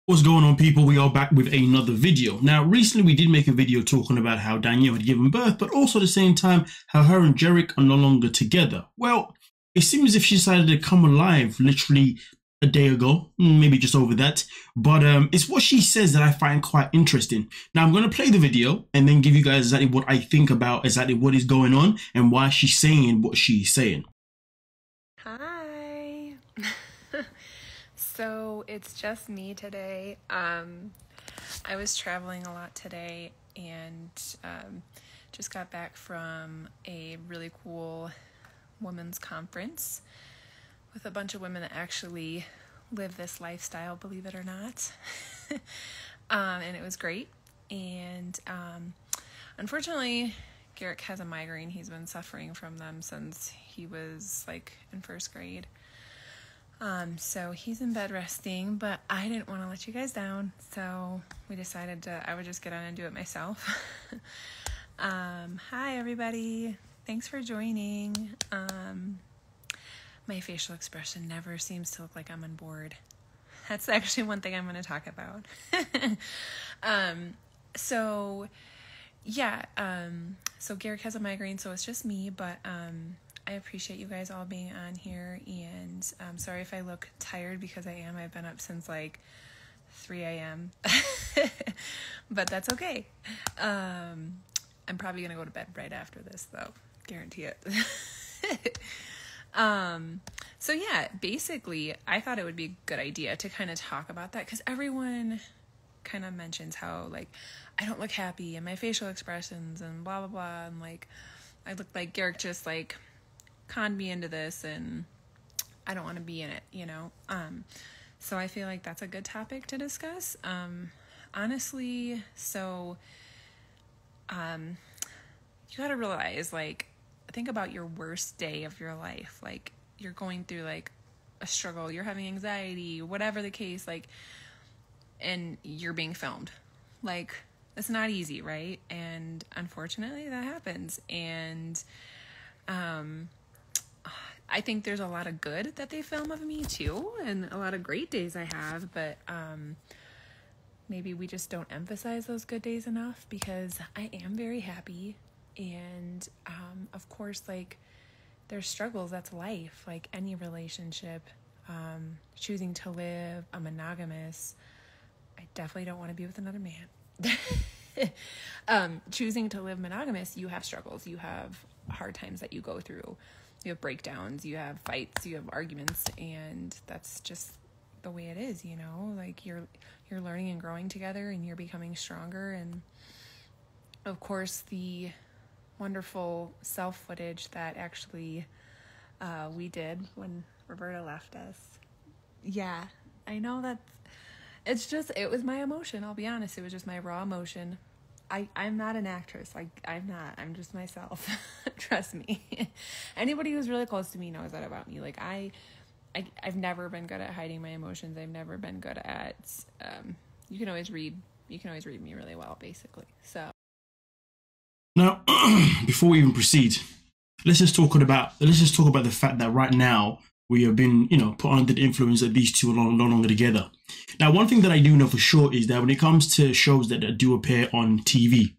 What's going on, people? We are back with another video. Now, recently we did make a video talking about how Dannielle had given birth, but also at the same time how her and Garrick are no longer together. Well, it seems as if she decided to come alive literally a day ago, maybe just over that, but it's what she says that I find quite interesting. Now, I'm going to play the video and then give you guys exactly what I think about exactly what is going on and why she's saying what she's saying. Hi. So it's just me today. I was traveling a lot today and just got back from a really cool women's conference with a bunch of women that actually live this lifestyle, believe it or not. And it was great. And unfortunately, Garrick has a migraine. He's been suffering from them since he was like in first grade. So he's in bed resting, but I didn't want to let you guys down. So we decided I would just get on and do it myself. Hi everybody. Thanks for joining. My facial expression never seems to look like I'm on board. That's actually one thing I'm going to talk about. So Garrick has a migraine, so it's just me, but I appreciate you guys all being on here, and I'm sorry if I look tired because I am. I've been up since like 3 a.m. but that's okay. I'm probably going to go to bed right after this though. Guarantee it. So yeah, basically I thought it would be a good idea to kind of talk about that because everyone kind of mentions how like I don't look happy and my facial expressions and blah blah blah, and like I look like Garrick just like conned me into this and I don't want to be in it, you know. So I feel like that's a good topic to discuss. Honestly, so you got to realize, like, think about your worst day of your life. Like, you're going through, like, a struggle. You're having anxiety, whatever the case, like, and you're being filmed. Like, it's not easy, right? And unfortunately, that happens. And I think there's a lot of good that they film of me, too, and a lot of great days I have, but maybe we just don't emphasize those good days enough because I am very happy. And of course, like, there's struggles. That's life. Like any relationship, choosing to live a monogamous. I definitely don't want to be with another man. Choosing to live monogamous, you have struggles. You have hard times that you go through. You have breakdowns. You have fights. You have arguments, and that's just the way it is. You know, like you're learning and growing together, and you're becoming stronger. And of course, the wonderful self footage that actually we did when Roberta left us. Yeah, I know it was my emotion. I'll be honest. It was just my raw emotion. I'm not an actress. Like, I'm just myself. Trust me. Anybody who's really close to me knows that about me. Like I've never been good at hiding my emotions. I've never been good at, you can always read me really well, basically. So. Now, before we even proceed, let's just talk about the fact that right now we have been, put under the influence that these two are no longer together. Now, one thing that I do know for sure is that when it comes to shows that do appear on TV,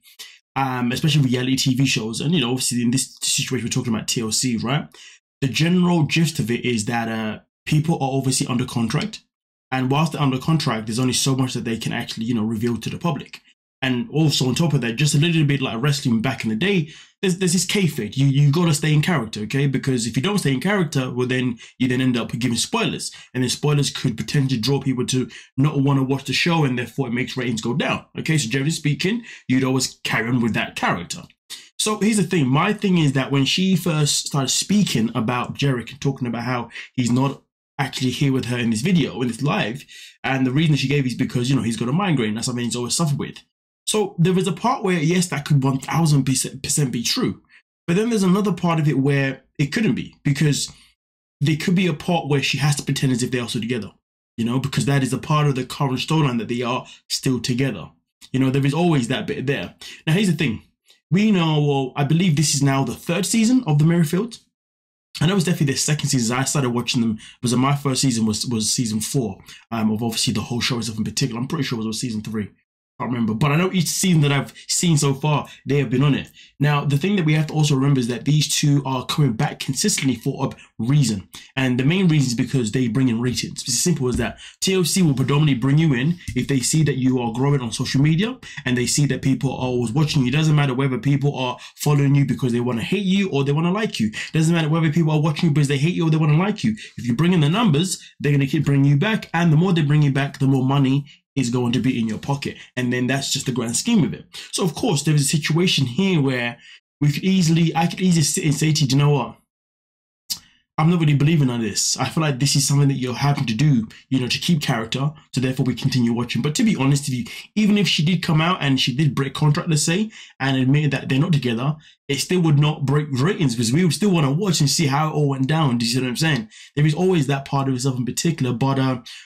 especially reality TV shows, and obviously in this situation we're talking about TLC, right? The general gist of it is that people are obviously under contract, and whilst they're under contract, there's only so much that they can actually, reveal to the public. And also on top of that, just a little bit like wrestling back in the day, there's this kayfabe. You got to stay in character, okay? Because if you don't stay in character, well, then you end up giving spoilers. And then spoilers could potentially draw people to not want to watch the show, and therefore it makes ratings go down, okay? So generally speaking, you'd always carry on with that character. So here's the thing. My thing is that when she first started speaking about Garrick and talking about how he's not actually here with her in this video, in this live, and the reason she gave is because, he's got a migraine. That's something he's always suffered with. So there is a part where, yes, that could 1000% be true. But then there's another part of it where it couldn't be, because there could be a part where she has to pretend as if they're also together, because that is a part of the current storyline that they are still together. There is always that bit there. Now, here's the thing. We know, well, I believe this is now the 3rd season of The Merryfield. And that was definitely their second season. I started watching them because my first season was season 4 of obviously the whole show itself in particular. I'm pretty sure it was season 3. I can't remember, but I know each season that I've seen so far, they have been on it. Now, the thing that we have to also remember is that these two are coming back consistently for a reason. And the main reason is because they bring in ratings. It's as simple as that. TLC will predominantly bring you in if they see that you are growing on social media and they see that people are always watching you. It doesn't matter whether people are following you because they want to hate you or they want to like you. It doesn't matter whether people are watching you because they hate you or they want to like you. If you bring in the numbers, they're going to keep bringing you back. And the more they bring you back, the more money is going to be in your pocket. And then that's just the grand scheme of it. So of course, there is a situation here where I could easily sit and say to you, do you know what? I'm not really believing on this. I feel like this is something that you're having to do, to keep character. So therefore we continue watching. But to be honest with you, even if she did come out and she did break contract, let's say, and admit that they're not together, it still would not break ratings because we would still want to watch and see how it all went down. Do you see what I'm saying? There is always that part of herself in particular. But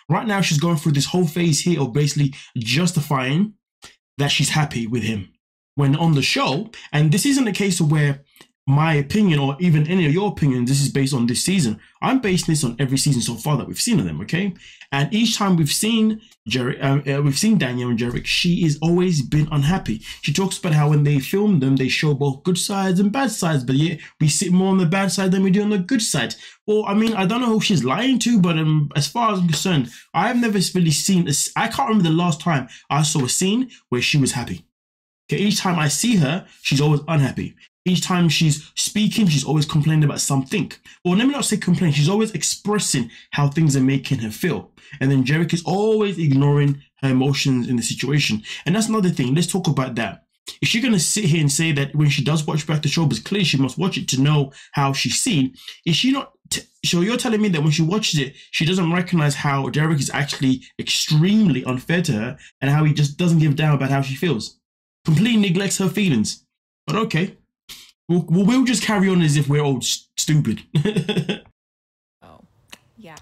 right now she's going through this whole phase here of basically justifying that she's happy with him when on the show. And this isn't a case of where my opinion or even any of your opinions, this is based on this season. I'm basing this on every season so far that we've seen of them, okay? And each time we've seen we've seen Dannielle and Garrick, she has always been unhappy. She talks about how when they film them, they show both good sides and bad sides, but yet we sit more on the bad side than we do on the good side. Well, I mean, I don't know who she's lying to, but as far as I'm concerned, I've never really seen this. I can't remember the last time I saw a scene where she was happy. Okay, each time I see her, she's always unhappy. Each time she's speaking, she's always complaining about something. Or let me not say complain, she's always expressing how things are making her feel. And then Garrick is always ignoring her emotions in the situation. And that's another thing. Let's talk about that. Is she going to sit here and say that when she does watch back the show, because clearly she must watch it to know how she's seen, is she not... So you're telling me that when she watches it, she doesn't recognize how Garrick is actually extremely unfair to her and how he just doesn't give a damn about how she feels? Completely neglects her feelings. But okay. We'll just carry on as if we're all stupid. Oh, yeah.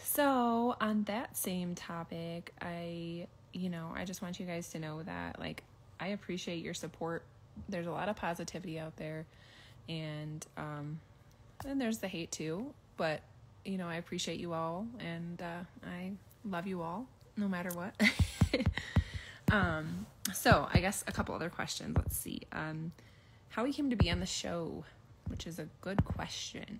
So on that same topic, I just want you guys to know that, like, I appreciate your support. There's a lot of positivity out there, and there's the hate too. But I appreciate you all, and I love you all, no matter what. So I guess a couple other questions. Let's see. How he came to be on the show, which is a good question.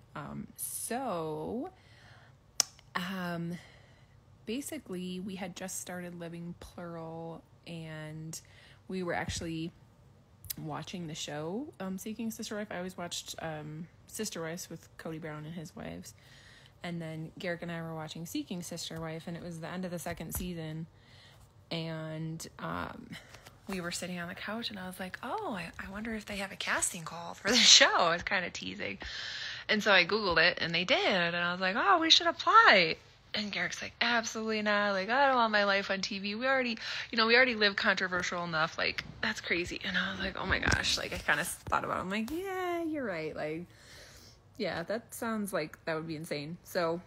Basically we had just started living plural, and we were actually watching the show, Seeking Sister Wife. I always watched, Sister Wives with Cody Brown and his wives. And then Garrick and I were watching Seeking Sister Wife, and it was the end of the second season. And we were sitting on the couch, and I was like, oh, I wonder if they have a casting call for the show. I was kind of teasing. And so I Googled it, and they did. And I was like, oh, we should apply. And Garrick's like, absolutely not. Like, I don't want my life on TV. We already live controversial enough. Like, that's crazy. And I was like, oh my gosh. Like, I kind of thought about it. I'm like, yeah, you're right. Like, yeah, that sounds like that would be insane. So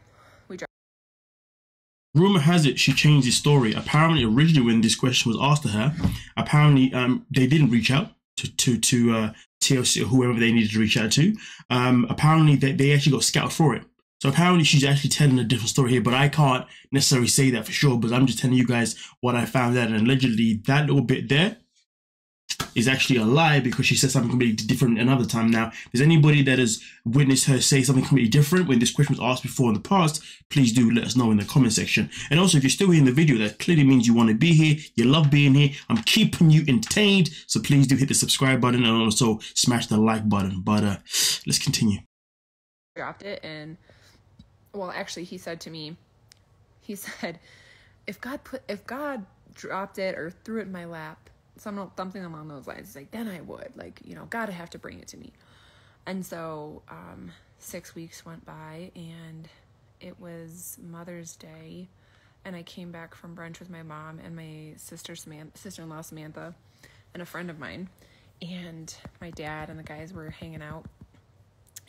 Rumor has it she changed the story. Apparently, originally when this question was asked to her, apparently they didn't reach out to TLC or whoever they needed to reach out to. Apparently they actually got scouted for it. So apparently she's actually telling a different story here, but I can't necessarily say that for sure, but I'm just telling you guys what I found out. And allegedly that little bit there is actually a lie, because she said something completely different another time. Now, if there's anybody that has witnessed her say something completely different when this question was asked before in the past, please do let us know in the comment section. And also, if you're still here in the video, that clearly means you want to be here, you love being here, I'm keeping you entertained, so please do hit the subscribe button and also smash the like button. But let's continue. Dropped it, and well, actually he said to me, he said, if God dropped it or threw it in my lap, something along those lines, he's like, then I would, like, God would have to bring it to me. And so 6 weeks went by, and it was Mother's Day, and I came back from brunch with my mom and my sister-in-law Samantha and a friend of mine, and my dad and the guys were hanging out,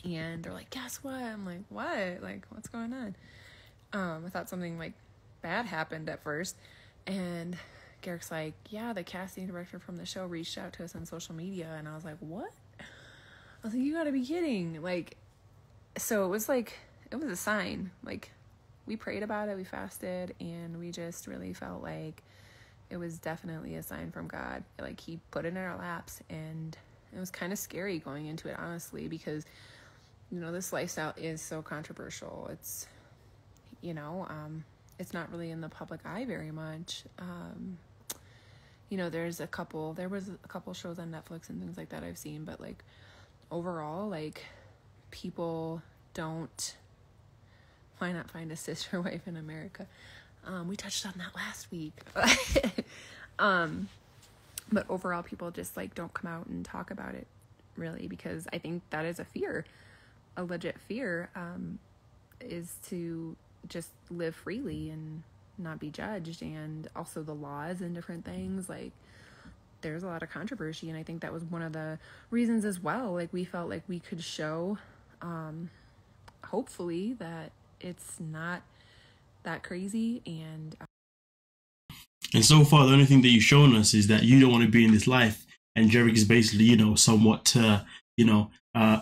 and they're like, guess what? I'm like, what? Like, what's going on? I thought something like bad happened at first, and Garrick's like, yeah, the casting director from the show reached out to us on social media. And I was like, what? I was like, you gotta be kidding. Like, so it was a sign. Like, we prayed about it, we fasted, and we just really felt like it was definitely a sign from God. Like, he put it in our laps, and it was kind of scary going into it, honestly, because, you know, this lifestyle is so controversial. It's, you know, it's not really in the public eye very much. You know, there was a couple shows on Netflix and things like that I've seen, but like overall, like, people don't, why not find a sister wife in America? We touched on that last week. But overall, people just like don't come out and talk about it, really, because I think that is a fear, a legit fear, is to just live freely and not be judged. And also the laws and different things, like, there's a lot of controversy, and I think that was one of the reasons as well. Like, we felt like we could show, hopefully, that it's not that crazy. And so far, the only thing that you've shown us is that you don't want to be in this life. And Garrick is basically, you know, somewhat,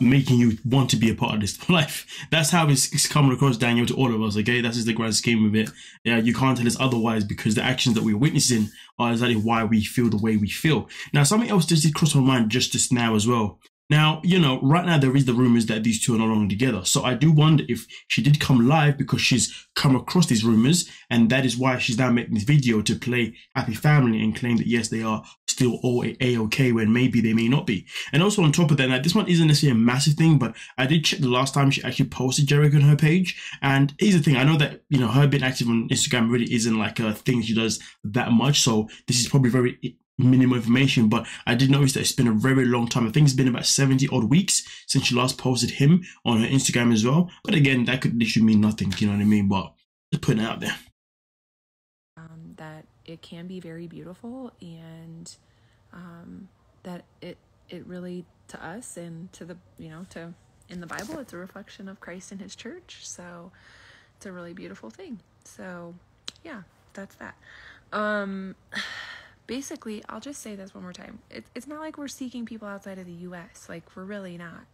making you want to be a part of this life. That's how it's coming across, Dannielle, to all of us, okay? That's just the grand scheme of it. Yeah, you can't tell us otherwise, because the actions that we're witnessing are exactly why we feel the way we feel. Now, something else just crossed my mind just now as well. Now, you know, right now there is the rumors that these two are no longer together. So I do wonder if she did come live because she's come across these rumors, and that is why she's now making this video to play happy family and claim that, yes, they are still all A-okay, when maybe they may not be. And also on top of that, now, this one isn't necessarily a massive thing, but I did check the last time she actually posted Garrick on her page. And here's the thing, I know that, you know, her being active on Instagram really isn't like a thing she does that much. So this is probably very minimal information, but I did notice that it's been a very long time. I think it's been about 70 odd weeks since she last posted him on her Instagram as well. But again, that could literally mean nothing, you know what I mean? But just putting it out there. That it can be very beautiful, and that it really, to us and to the, you know, to in the Bible, it's a reflection of Christ and his church. So it's a really beautiful thing. So yeah, that's that. Basically, I'll just say this one more time. It's not like we're seeking people outside of the U.S. Like, we're really not.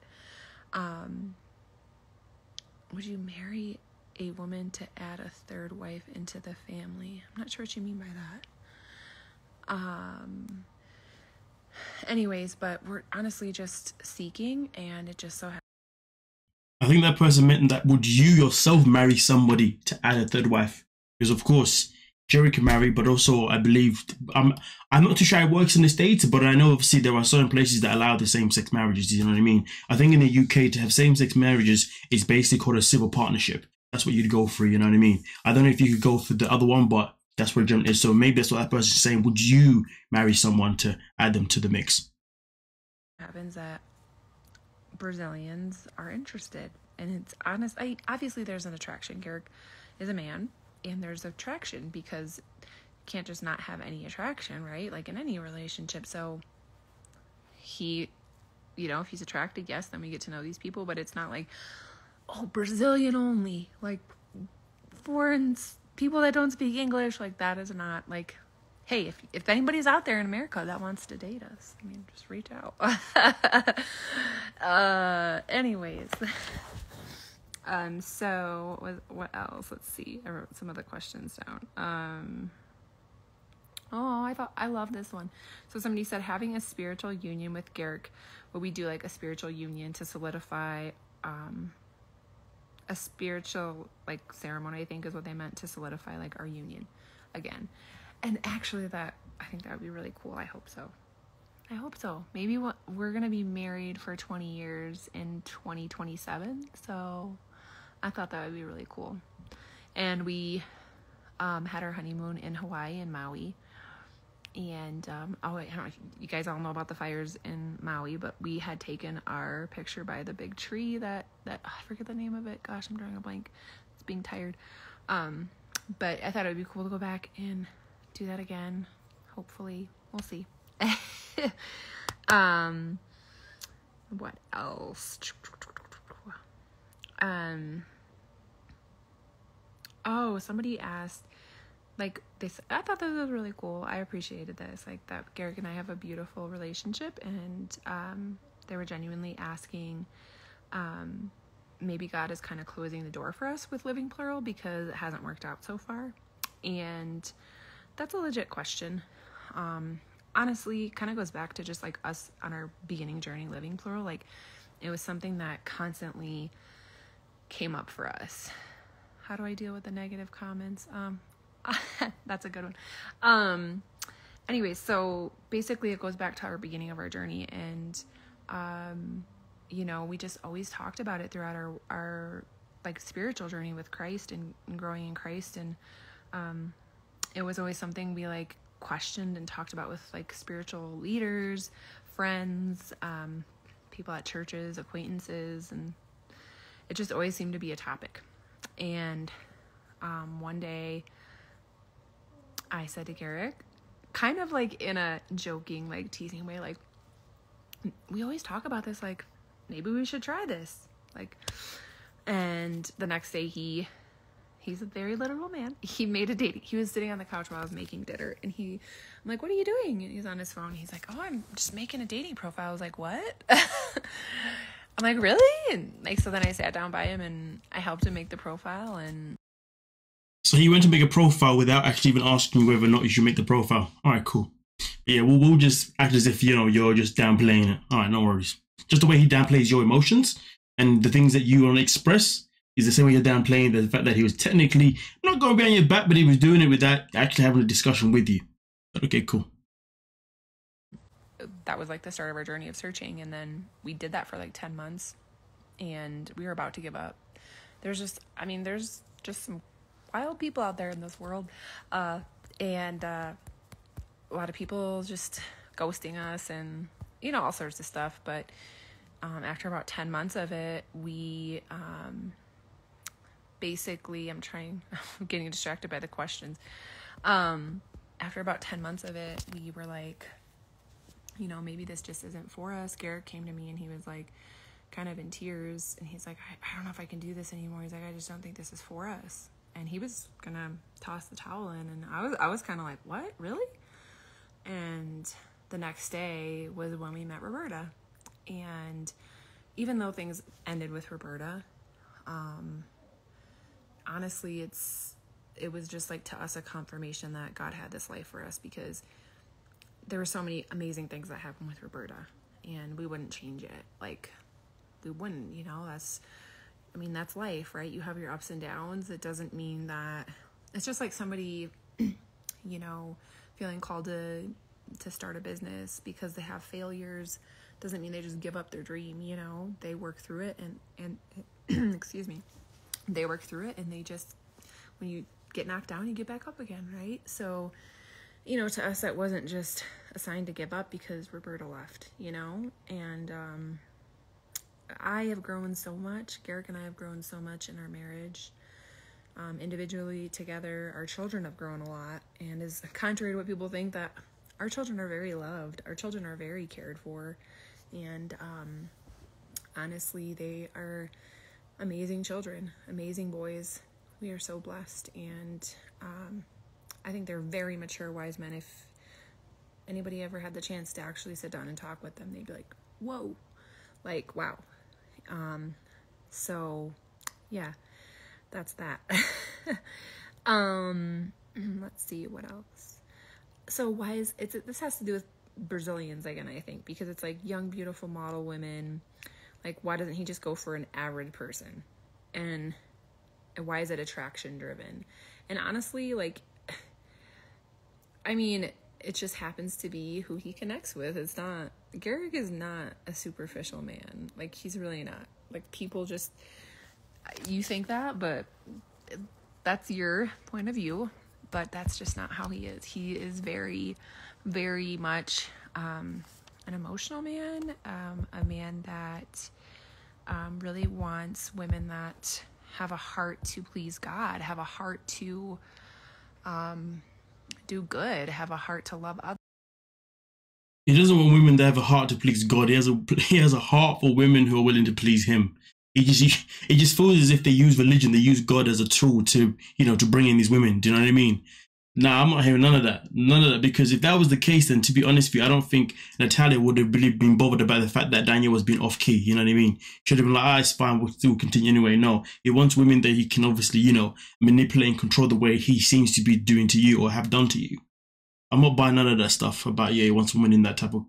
Would you marry a woman to add a third wife into the family? I'm not sure what you mean by that. Anyways, but we're honestly just seeking, and it just so happens. I think that person meant that would you yourself marry somebody to add a third wife? Because of course, Jerry can marry, but also I believe, I'm not too sure how it works in the States, but I know obviously there are certain places that allow the same-sex marriages, you know what I mean? I think in the UK, to have same-sex marriages is basically called a civil partnership. That's what you'd go for, you know what I mean? I don't know if you could go for the other one, but that's what it generally is. So maybe that's what that person's saying. Would you marry someone to add them to the mix? It happens that Brazilians are interested, and it's honest. Obviously there's an attraction. Garrick is a man, and there's attraction, because you can't just not have any attraction, right? Like in any relationship. So he, you know, if he's attracted, yes, then we get to know these people, but it's not like, oh, Brazilian only, like foreign people that don't speak English. Like, that is not like, hey, if anybody's out there in America that wants to date us, I mean, just reach out. Anyways. So what else? Let's see. I wrote some of the questions down. I love this one. So somebody said, having a spiritual union with Garrick, would we do like a spiritual union to solidify, a spiritual like ceremony, I think is what they meant, to solidify like our union again. And actually I think that would be really cool. I hope so. Maybe we're going to be married for 20 years in 2027. So I thought that would be really cool. And we had our honeymoon in Hawaii, in Maui. And I don't know if you guys all know about the fires in Maui, but we had taken our picture by the big tree that I forget the name of it. Gosh, I'm drawing a blank. It's being tired. But I thought it would be cool to go back and do that again. Hopefully. We'll see. What else? Somebody asked, like, this, I thought this was really cool. I appreciated this, like, that Garrick and I have a beautiful relationship, and They were genuinely asking, maybe God is kind of closing the door for us with living plural because it hasn't worked out so far. And that's a legit question. Honestly, kind of goes back to just like us on our beginning journey living plural. Like, it was something that constantly came up for us. How do I deal with the negative comments? That's a good one. Anyway, so basically it goes back to our beginning of our journey, and you know, we just always talked about it throughout our like spiritual journey with Christ and growing in Christ. And it was always something we like questioned and talked about with like spiritual leaders, friends, people at churches, acquaintances, and it just always seemed to be a topic. And one day I said to Garrick, kind of like in a joking, like teasing way, like, we always talk about this, like, maybe we should try this. Like, and the next day he's a very literal man. He was sitting on the couch while I was making dinner, and I'm like, what are you doing? And he's on his phone. He's like, oh, I'm just making a dating profile. I was like, what? I'm like, really? And like, so then I sat down by him and I helped him make the profile. And so he went to make a profile without actually even asking you whether or not you should make the profile. All right, cool. Yeah, we'll just act as if, you know, you're just downplaying it. All right, no worries. Just the way he downplays your emotions and the things that you want to express is the same way you're downplaying the fact that he was technically not going behind your back, but he was doing it without actually having a discussion with you. But okay, cool. That was like the start of our journey of searching. And then we did that for like 10 months and we were about to give up. There's just some wild people out there in this world. And a lot of people just ghosting us and, you know, all sorts of stuff. But after about 10 months of it, we basically, I'm getting distracted by the questions. After about 10 months of it, we were like, you know, maybe this just isn't for us. Garrick came to me and he was like kind of in tears, and he's like, I don't know if I can do this anymore. He's like, I just don't think this is for us. And he was gonna toss the towel in, and I was kind of like, what, really? And the next day was when we met Roberta. And even though things ended with Roberta, honestly, it was just like to us a confirmation that God had this life for us, because there were so many amazing things that happened with Roberta, and we wouldn't change it. Like, we wouldn't, you know, that's life, right? You have your ups and downs. It doesn't mean that it's just like somebody, you know, feeling called to start a business because they have failures doesn't mean they just give up their dream. You know, they work through it and excuse me, they work through it, and they just, when you get knocked down, you get back up again, right? So, you know, to us, that wasn't just a sign to give up because Roberta left, you know. And I have grown so much. Garrick and I have grown so much in our marriage. Individually, together, our children have grown a lot. And is contrary to what people think, that our children are very loved. Our children are very cared for. And honestly, they are amazing children, amazing boys. We are so blessed. And I think they're very mature, wise men. If anybody ever had the chance to actually sit down and talk with them, they'd be like, whoa, like, wow. So yeah, that's that. Let's see what else. So this has to do with Brazilians again, I think, because it's like young, beautiful model women. Like, why doesn't he just go for an average person? And why is it attraction driven? And honestly, like, I mean, it just happens to be who he connects with. Garrick is not a superficial man. Like, he's really not. Like, people just, you think that, but that's your point of view. But that's just not how he is. He is very, very much an emotional man, a man that really wants women that have a heart to please God, have a heart to do good, have a heart to love others. He doesn't want women that have a heart to please God. He has a heart for women who are willing to please him. It just feels as if they use religion, they use God as a tool to, you know, to bring in these women. Do you know what I mean? Nah, I'm not hearing none of that. None of that. Because if that was the case, then to be honest with you, I don't think Natalia would have really been bothered about the fact that Dannielle was being off key. You know what I mean? Should have been like, ah, it's fine, we'll still continue anyway. No, he wants women that he can obviously, you know, manipulate and control the way he seems to be doing to you or have done to you. I'm not buying none of that stuff about, yeah, he wants women in that type of...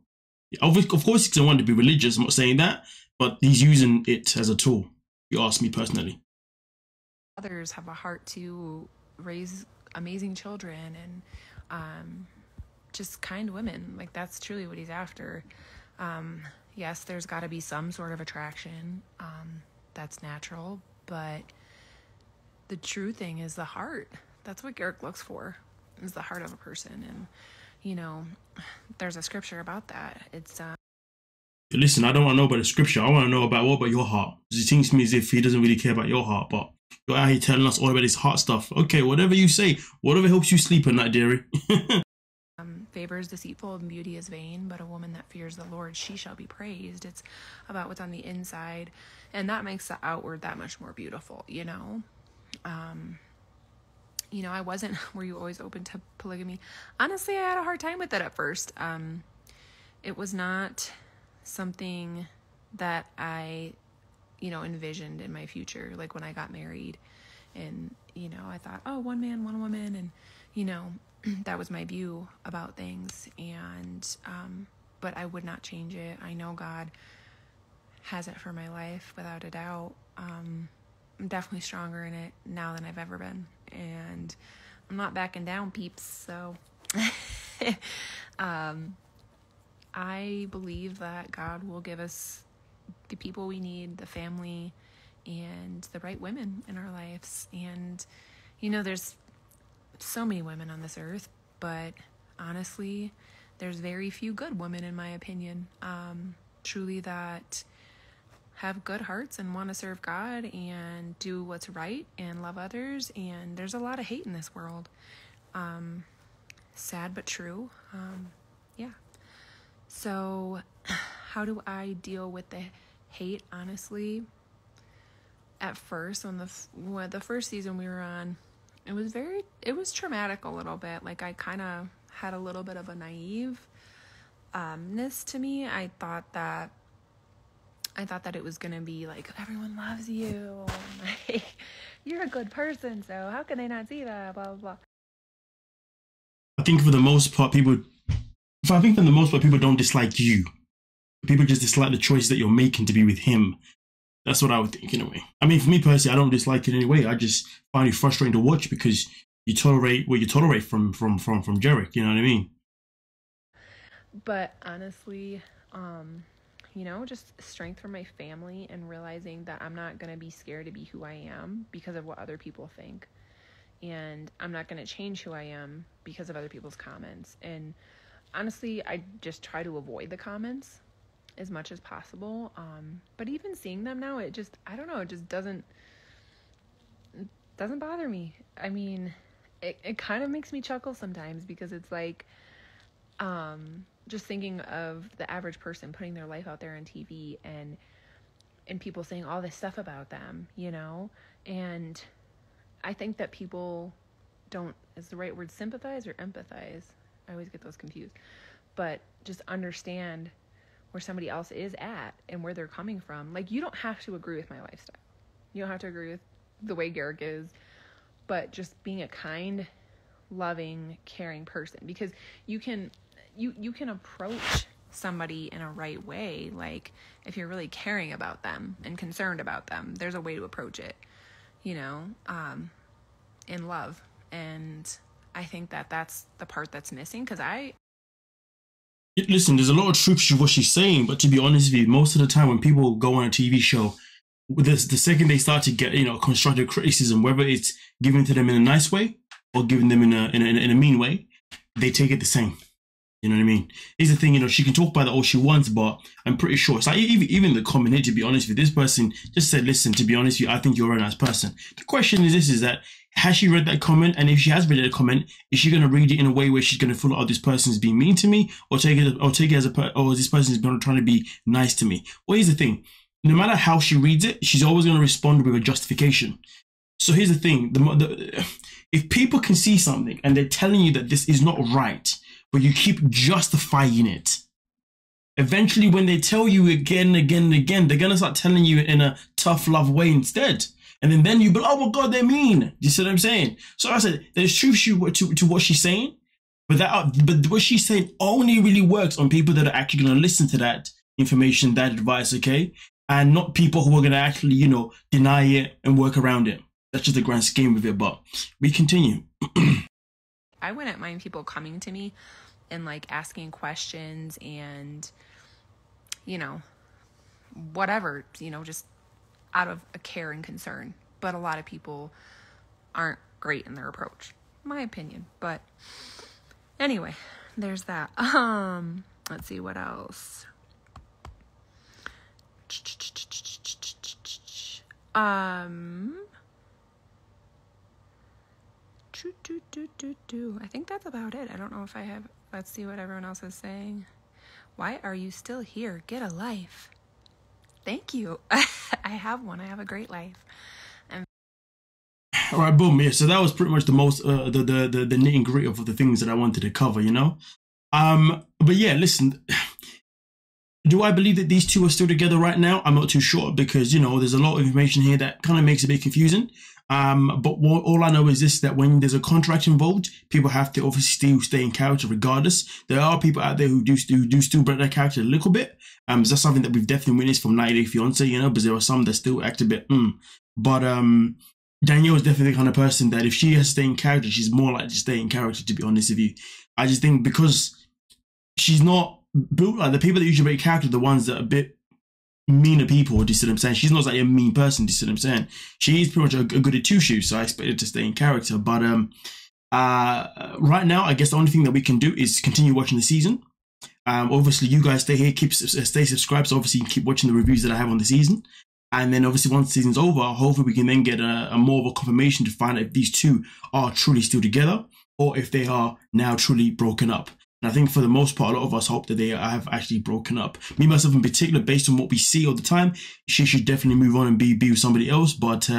Of course, he doesn't want to be religious. I'm not saying that, but he's using it as a tool. You ask me personally. Others have a heart to raise amazing children and just kind women. Like, that's truly what he's after. Yes, there's got to be some sort of attraction. That's natural, but the true thing is the heart. That's what Garrick looks for, is the heart of a person. And, you know, there's a scripture about that. It's listen, I don't want to know about the scripture. I want to know about what about your heart. Because it seems to me as if he doesn't really care about your heart, but you're out here telling us all about this heart stuff. Okay, whatever you say, whatever helps you sleep at night, dearie. Favor is deceitful and beauty is vain, but a woman that fears the Lord, she shall be praised. It's about what's on the inside, and that makes the outward that much more beautiful, you know? You know, I wasn't, were you always open to polygamy? Honestly, I had a hard time with it at first. It was not something that I, you know, envisioned in my future. Like when I got married and, you know, I thought, oh, one man, one woman. And, you know, that was my view about things. And, but I would not change it. I know God has it for my life without a doubt. I'm definitely stronger in it now than I've ever been. And I'm not backing down, peeps. So, I believe that God will give us the people we need, the family, and the right women in our lives. And, you know, there's so many women on this earth, but honestly, there's very few good women, in my opinion, truly that have good hearts and want to serve God and do what's right and love others. And there's a lot of hate in this world. Sad but true. Yeah. So how do I deal with the hate? Honestly, at first, on the first season we were on, it was traumatic a little bit. Like, I kind of had a little bit of a naive ness to me. I thought that it was going to be like, everyone loves you. Like, you're a good person, so how can they not see that? Blah, blah, blah. I think for the most part, people don't dislike you. People just dislike the choices that you're making to be with him. That's what I would think, in a way. I mean, for me personally, I don't dislike it anyway. I just find it frustrating to watch because you tolerate what you tolerate from Garrick. You know what I mean? But honestly, you know, just strength from my family and realizing that I'm not going to be scared to be who I am because of what other people think. And I'm not going to change who I am because of other people's comments. And honestly, I just try to avoid the comments as much as possible. But even seeing them now, it just, I don't know, it just doesn't bother me. I mean, it kind of makes me chuckle sometimes because it's like, just thinking of the average person putting their life out there on TV and people saying all this stuff about them, you know? And I think that people don't, is the right word sympathize or empathize? I always get those confused. But just understand where somebody else is at and where they're coming from. Like, you don't have to agree with my lifestyle. You don't have to agree with the way Garrick is, but just being a kind, loving, caring person, because you can approach somebody in a right way. Like, if you're really caring about them and concerned about them, there's a way to approach it, you know, in love. And I think that that's the part that's missing, because listen, there's a lot of truth to what she's saying, but to be honest with you, most of the time when people go on a TV show, the second they start to get, you know, constructive criticism, whether it's given to them in a nice way or given them in a mean way, they take it the same. You know what I mean? Here's the thing, you know, she can talk about it all she wants, but I'm pretty sure it's like even the comment here, to be honest with you, this person just said, listen, to be honest with you, I think you're a very nice person. The question is this, is that, has she read that comment? And if she has read that comment, is she going to read it in a way where she's going to feel, oh, this person's being mean to me, or take it as this person's trying to be nice to me? Well, here's the thing. No matter how she reads it, she's always going to respond with a justification. So here's the thing: if people can see something and they're telling you that this is not right, but you keep justifying it, eventually when they tell you again and again and again, they're gonna start telling you in a tough love way instead. And then you be like, oh my God, they're mean. You see what I'm saying? So I said, there's truth to what she's saying, but what she's saying only really works on people that are actually gonna listen to that information, that advice, okay? And not people who are gonna actually, you know, deny it and work around it. That's just the grand scheme of it, but we continue. I wouldn't mind people coming to me and like asking questions and, you know, whatever, you know, just out of a care and concern. But a lot of people aren't great in their approach, in my opinion. But anyway, there's that. Let's see what else. I think that's about it. I don't know if I have. Let's see what everyone else is saying. Why are you still here? Get a life. Thank you. I have one. I have a great life. All right, boom. Yeah, so that was pretty much the most the nitty and gritty of the things that I wanted to cover, you know. But yeah, listen. Do I believe that these two are still together right now? I'm not too sure because, you know, there's a lot of information here that kind of makes it a bit confusing. But all I know is this, that when there's a contract involved, people have to obviously still stay in character regardless. There are people out there who do still break their character a little bit. So that's something that we've definitely witnessed from 90 Day Fiancé, you know, because there are some that still act a bit, But Dannielle is definitely the kind of person that if she has to stay in character, she's more likely to stay in character, to be honest with you. I just think because she's not built like the people that usually break character, the ones that are a bit meaner people, do you see what I'm saying? She's not like a mean person, do you see what I'm saying? She is pretty much a good at two shoes, so I expect her to stay in character. But right now, I guess the only thing that we can do is continue watching the season. Obviously, you guys stay here, stay subscribed, so obviously you can keep watching the reviews that I have on the season. And then obviously once the season's over, hopefully we can then get a more of a confirmation to find out if these two are truly still together or if they are now truly broken up. And I think for the most part, a lot of us hope that they have actually broken up. Me, myself in particular, based on what we see all the time, she should definitely move on and be with somebody else. But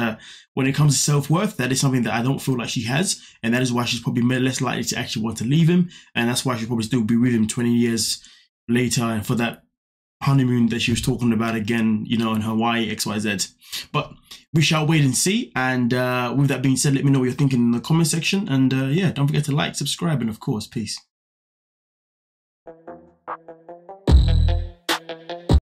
when it comes to self-worth, that is something that I don't feel like she has. And that is why she's probably less likely to actually want to leave him. And that's why she'll probably still be with him 20 years later and for that honeymoon that she was talking about again, you know, in Hawaii, XYZ. But we shall wait and see. And with that being said, let me know what you're thinking in the comment section. And yeah, don't forget to like, subscribe, and of course, peace.